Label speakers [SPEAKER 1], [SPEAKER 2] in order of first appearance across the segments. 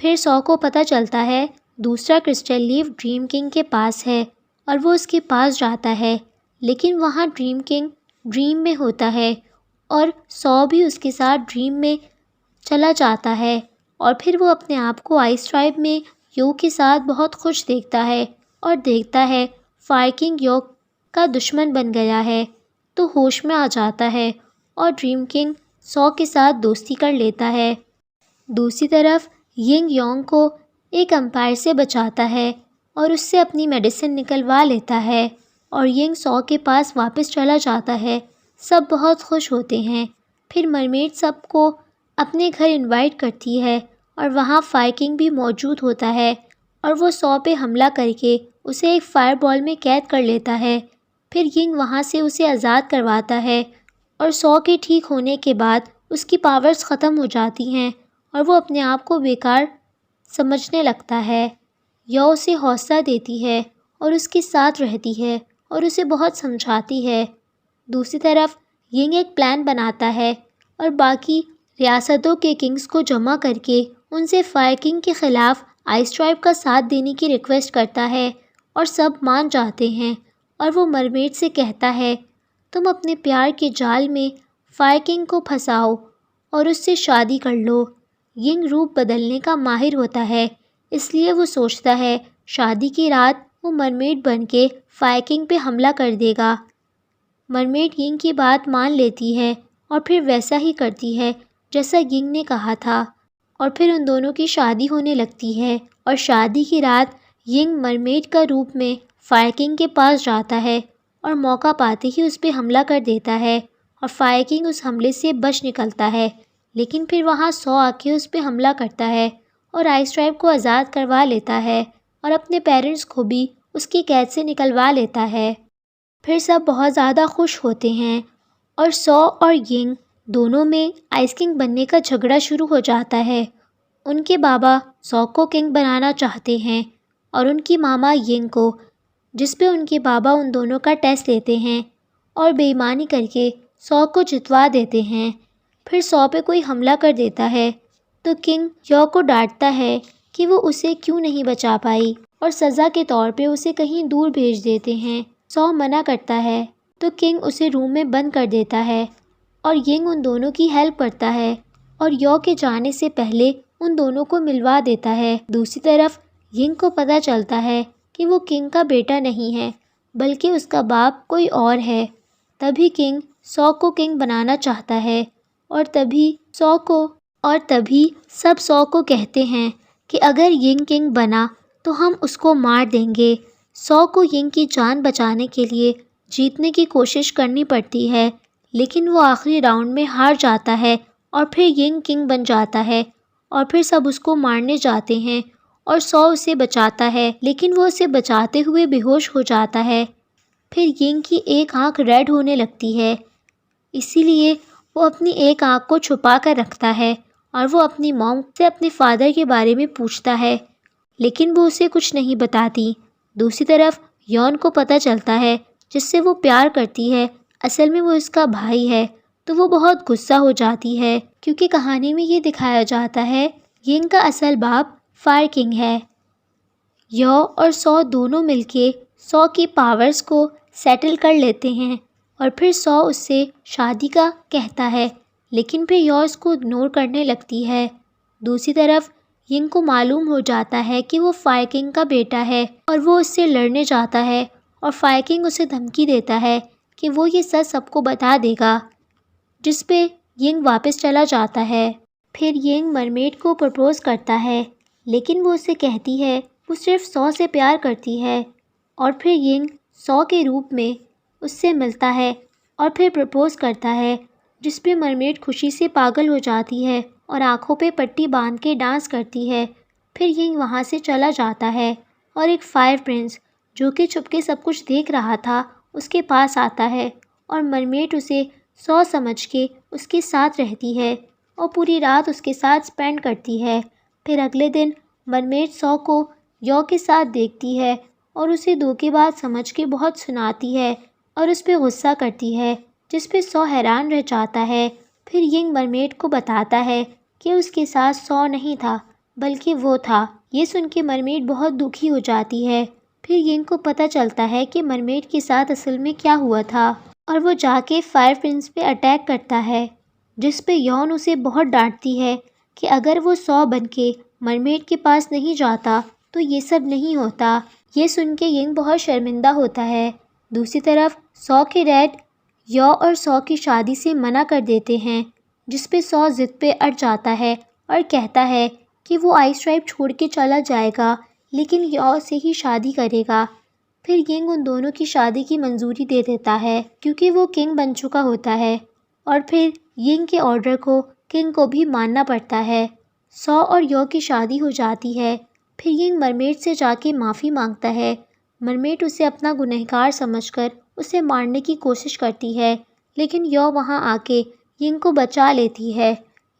[SPEAKER 1] پھر سو کو پتہ چلتا ہے دوسرا کرسٹل لیف ڈریم کنگ کے پاس ہے اور وہ اس کے پاس جاتا ہے، لیکن وہاں ڈریم کنگ ڈریم میں ہوتا ہے اور سو بھی اس کے ساتھ ڈریم میں چلا جاتا ہے، اور پھر وہ اپنے آپ کو آئس ٹرائب میں یو کے ساتھ بہت خوش دیکھتا ہے اور دیکھتا ہے فائر کنگ یو کا دشمن بن گیا ہے، تو ہوش میں آ جاتا ہے اور ڈریم کنگ سو کے ساتھ دوستی کر لیتا ہے۔ دوسری طرف ینگ یونگ کو ایک امپائر سے بچاتا ہے اور اس سے اپنی میڈیسن نکلوا لیتا ہے، اور ینگ سو کے پاس واپس چلا جاتا ہے۔ سب بہت خوش ہوتے ہیں۔ پھر مرمیڈ سب کو اپنے گھر انوائٹ کرتی ہے اور وہاں فائر کنگ بھی موجود ہوتا ہے، اور وہ سو پہ حملہ کر کے اسے ایک فائر بال میں قید کر لیتا ہے۔ پھر ینگ وہاں سے اسے آزاد کرواتا ہے، اور سو کے ٹھیک ہونے کے بعد اس کی پاورز ختم ہو جاتی ہیں اور وہ اپنے آپ کو بیکار سمجھنے لگتا ہے۔ یو اسے حوصلہ دیتی ہے اور اس کے ساتھ رہتی ہے اور اسے بہت سمجھاتی ہے۔ دوسری طرف ینگ ایک پلان بناتا ہے اور باقی ریاستوں کے کنگز کو جمع کر کے ان سے فائر کنگ کے خلاف آئس ٹرائب کا ساتھ دینے کی ریکویسٹ کرتا ہے، اور سب مان جاتے ہیں، اور وہ مرمیڈ سے کہتا ہے تم اپنے پیار کے جال میں فائر کنگ کو پھنساؤ اور اس سے شادی کر لو۔ ینگ روپ بدلنے کا ماہر ہوتا ہے، اس لیے وہ سوچتا ہے شادی کی رات وہ مرمیڈ بن کے فائر کنگ پہ حملہ کر دے گا۔ مرمیڈ ینگ کی بات مان لیتی ہے اور پھر ویسا ہی کرتی ہے جیسا ینگ نے کہا تھا، اور پھر ان دونوں کی شادی ہونے لگتی ہے، اور شادی کی رات ینگ مرمیڈ کا روپ میں فائر کنگ کے پاس جاتا ہے اور موقع پاتے ہی اس پہ حملہ کر دیتا ہے، اور فائر کنگ اس حملے سے بچ نکلتا ہے، لیکن پھر وہاں سو آ کے اس پہ حملہ کرتا ہے اور آئس ٹرائب کو آزاد کروا لیتا ہے اور اپنے پیرنٹس کو بھی اس کی قید سے نکلوا لیتا ہے۔ پھر سب بہت زیادہ خوش ہوتے ہیں، اور سو اور ینگ دونوں میں آئس کنگ بننے کا جھگڑا شروع ہو جاتا ہے۔ ان کے بابا سو کو کنگ بنانا چاہتے ہیں اور ان کی ماما ینگ کو، جس پہ ان کے بابا ان دونوں کا ٹیسٹ لیتے ہیں اور بے ایمانی کر کے سو کو جتوا دیتے ہیں۔ پھر سو پہ کوئی حملہ کر دیتا ہے تو کنگ یو کو ڈانٹتا ہے کہ وہ اسے کیوں نہیں بچا پائی، اور سزا کے طور پہ اسے کہیں دور بھیج دیتے ہیں۔ سو منع کرتا ہے تو کنگ اسے روم میں بند کر دیتا ہے، اور ینگ ان دونوں کی ہیلپ کرتا ہے اور یو کے جانے سے پہلے ان دونوں کو ملوا دیتا ہے۔ دوسری طرف ینگ کو پتہ چلتا ہے کہ وہ کنگ کا بیٹا نہیں ہے بلکہ اس کا باپ کوئی اور ہے۔ تبھی کنگ سو کو کنگ بنانا چاہتا ہے، اور تبھی سب سو کو کہتے ہیں کہ اگر ینگ کنگ بنا تو ہم اس کو مار دیں گے۔ سو کو ینگ کی جان بچانے کے لیے جیتنے کی کوشش کرنی پڑتی ہے، لیکن وہ آخری راؤنڈ میں ہار جاتا ہے اور پھر ینگ کنگ بن جاتا ہے، اور پھر سب اس کو مارنے جاتے ہیں اور سو اسے بچاتا ہے، لیکن وہ اسے بچاتے ہوئے بے ہوش ہو جاتا ہے۔ پھر ینگ کی ایک آنکھ ریڈ ہونے لگتی ہے، اسی لیے وہ اپنی ایک آنکھ کو چھپا کر رکھتا ہے، اور وہ اپنی موم سے اپنے فادر کے بارے میں پوچھتا ہے، لیکن وہ اسے کچھ نہیں بتاتی۔ دوسری طرف یون کو پتہ چلتا ہے جس سے وہ پیار کرتی ہے اصل میں وہ اس کا بھائی ہے، تو وہ بہت غصہ ہو جاتی ہے، کیونکہ کہانی میں یہ دکھایا جاتا ہے ینگ کا اصل باپ فائر کنگ ہے۔ یو اور سو دونوں مل کے سو کی پاورز کو سیٹل کر لیتے ہیں، اور پھر سو اس سے شادی کا کہتا ہے، لیکن پھر یو اس کو اگنور کرنے لگتی ہے۔ دوسری طرف ینگ کو معلوم ہو جاتا ہے کہ وہ فائر کنگ کا بیٹا ہے، اور وہ اس سے لڑنے جاتا ہے، اور فائر کنگ اسے دھمکی دیتا ہے کہ وہ یہ سچ سب کو بتا دے گا، جس پہ ینگ واپس چلا جاتا ہے۔ پھر ینگ مرمیڈ کو پرپوز کرتا ہے، لیکن وہ اسے کہتی ہے وہ صرف سو سے پیار کرتی ہے، اور پھر ینگ سو کے روپ میں اس سے ملتا ہے اور پھر پرپوز کرتا ہے، جس پہ مرمیڈ خوشی سے پاگل ہو جاتی ہے اور آنکھوں پہ پٹی باندھ کے ڈانس کرتی ہے۔ پھر ینگ وہاں سے چلا جاتا ہے، اور ایک فائر پرنس جو کہ چھپ کے سب کچھ دیکھ رہا تھا اس کے پاس آتا ہے، اور مرمیڈ اسے سو سمجھ کے اس کے ساتھ رہتی ہے اور پوری رات اس کے ساتھ اسپینڈ کرتی ہے۔ پھر اگلے دن مرمیڈ سو کو یو کے ساتھ دیکھتی ہے اور اسے دھوکے باز سمجھ کے بہت سناتی ہے اور اس پہ غصہ کرتی ہے، جس پہ سو حیران رہ جاتا ہے۔ پھر ینگ مرمیڈ کو بتاتا ہے کہ اس کے ساتھ سو نہیں تھا بلکہ وہ تھا۔ یہ سن کے مرمیڈ بہت دکھی ہو جاتی ہے۔ پھر ینگ کو پتہ چلتا ہے کہ مرمیڈ کے ساتھ اصل میں کیا ہوا تھا، اور وہ جا کے فائر پرنس پہ اٹیک کرتا ہے، جس پہ یون اسے بہت ڈانٹتی ہے کہ اگر وہ 100 بن کے مرمیڈ کے پاس نہیں جاتا تو یہ سب نہیں ہوتا۔ یہ سن کے ینگ بہت شرمندہ ہوتا ہے۔ دوسری طرف 100 کے ڈیڈ یو اور 100 کی شادی سے منع کر دیتے ہیں، جس پہ 100 ضد پہ اڑ جاتا ہے اور کہتا ہے کہ وہ آئس ٹرائب چھوڑ کے چلا جائے گا لیکن یو سے ہی شادی کرے گا۔ پھر ینگ ان دونوں کی شادی کی منظوری دے دیتا ہے کیونکہ وہ کنگ بن چکا ہوتا ہے، اور پھر ینگ کے آرڈر کو کنگ کو بھی ماننا پڑتا ہے۔ 100 اور یو کی شادی ہو جاتی ہے۔ پھر ینگ مرمیڈ سے جا کے معافی مانگتا ہے۔ مرمیڈ اسے اپنا گنہگار سمجھ کر اسے مارنے کی کوشش کرتی ہے، لیکن یو وہاں آ کے ینگ کو بچا لیتی ہے،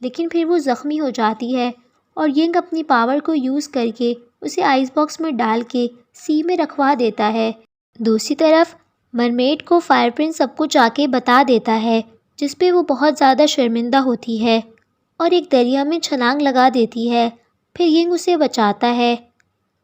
[SPEAKER 1] لیکن پھر وہ زخمی ہو جاتی ہے اور ینگ اپنی پاور کو یوز کر کے اسے آئس باکس میں ڈال کے سی میں رکھوا دیتا ہے۔ دوسری طرف مرمیڈ کو فائر پرنس سب کچھ جا کے بتا دیتا ہے، جس پہ وہ بہت زیادہ شرمندہ ہوتی ہے اور ایک دریا میں چھلانگ لگا دیتی ہے۔ پھر ینگ اسے بچاتا ہے۔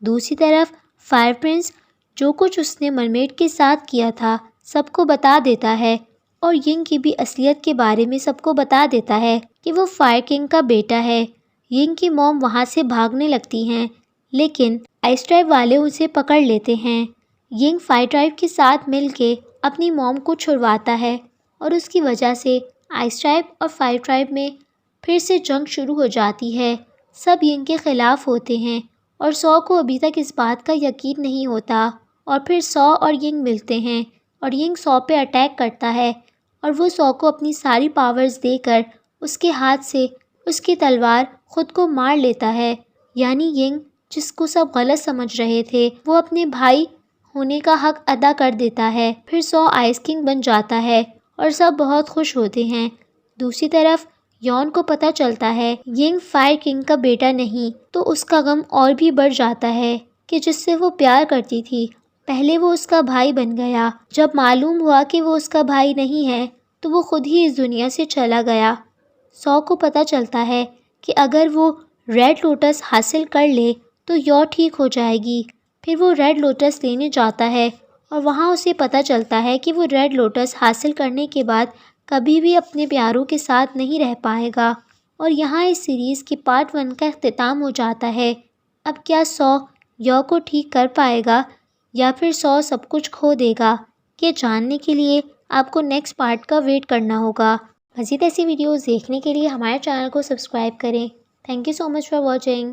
[SPEAKER 1] دوسری طرف فائر پرنس جو کچھ اس نے مرمیڈ کے ساتھ کیا تھا سب کو بتا دیتا ہے، اور ینگ کی بھی اصلیت کے بارے میں سب کو بتا دیتا ہے کہ وہ فائر کنگ کا بیٹا ہے۔ ینگ کی موم وہاں سے بھاگنے لگتی ہیں، لیکن آئس ٹرائب والے اسے پکڑ لیتے ہیں۔ ینگ فائر ٹرائب کے ساتھ مل کے اپنی موم کو چھڑواتا ہے، اور اس کی وجہ سے آئس ٹرائب اور فائر ٹرائب میں پھر سے جنگ شروع ہو جاتی ہے۔ سب ینگ کے خلاف ہوتے ہیں، اور 100 کو ابھی تک اس بات کا یقین نہیں ہوتا، اور پھر 100 اور ینگ ملتے ہیں اور ینگ 100 پہ اٹیک کرتا ہے، اور وہ 100 کو اپنی ساری پاورز دے کر اس کے ہاتھ سے اس کی تلوار خود کو مار لیتا ہے۔ یعنی ینگ، جس کو سب غلط سمجھ رہے تھے، وہ اپنے بھائی ہونے کا حق ادا کر دیتا ہے۔ پھر 100 آئس کنگ بن جاتا ہے اور سب بہت خوش ہوتے ہیں۔ دوسری طرف یون کو پتہ چلتا ہے ینگ فائر کنگ کا بیٹا نہیں، تو اس کا غم اور بھی بڑھ جاتا ہے کہ جس سے وہ پیار کرتی تھی پہلے وہ اس کا بھائی بن گیا۔ جب معلوم ہوا کہ وہ اس کا بھائی نہیں ہے تو وہ خود ہی اس دنیا سے چلا گیا۔ 100 کو پتہ چلتا ہے کہ اگر وہ ریڈ لوٹس حاصل کر لے تو یو ٹھیک ہو جائے گی۔ پھر وہ ریڈ لوٹس لینے جاتا ہے، اور وہاں اسے پتہ چلتا ہے کہ وہ ریڈ لوٹس حاصل کرنے کے بعد کبھی بھی اپنے پیاروں کے ساتھ نہیں رہ پائے گا۔ اور یہاں اس سیریز کی پارٹ 1 کا اختتام ہو جاتا ہے۔ اب کیا 100 یو کو ٹھیک کر پائے گا یا پھر 100 سب کچھ کھو دے گا؟ یہ جاننے کے لیے آپ کو نیکسٹ پارٹ کا ویٹ کرنا ہوگا۔ مزید ایسی ویڈیوز دیکھنے کے لیے ہمارے چینل کو سبسکرائب کریں۔ Thank you so much for watching.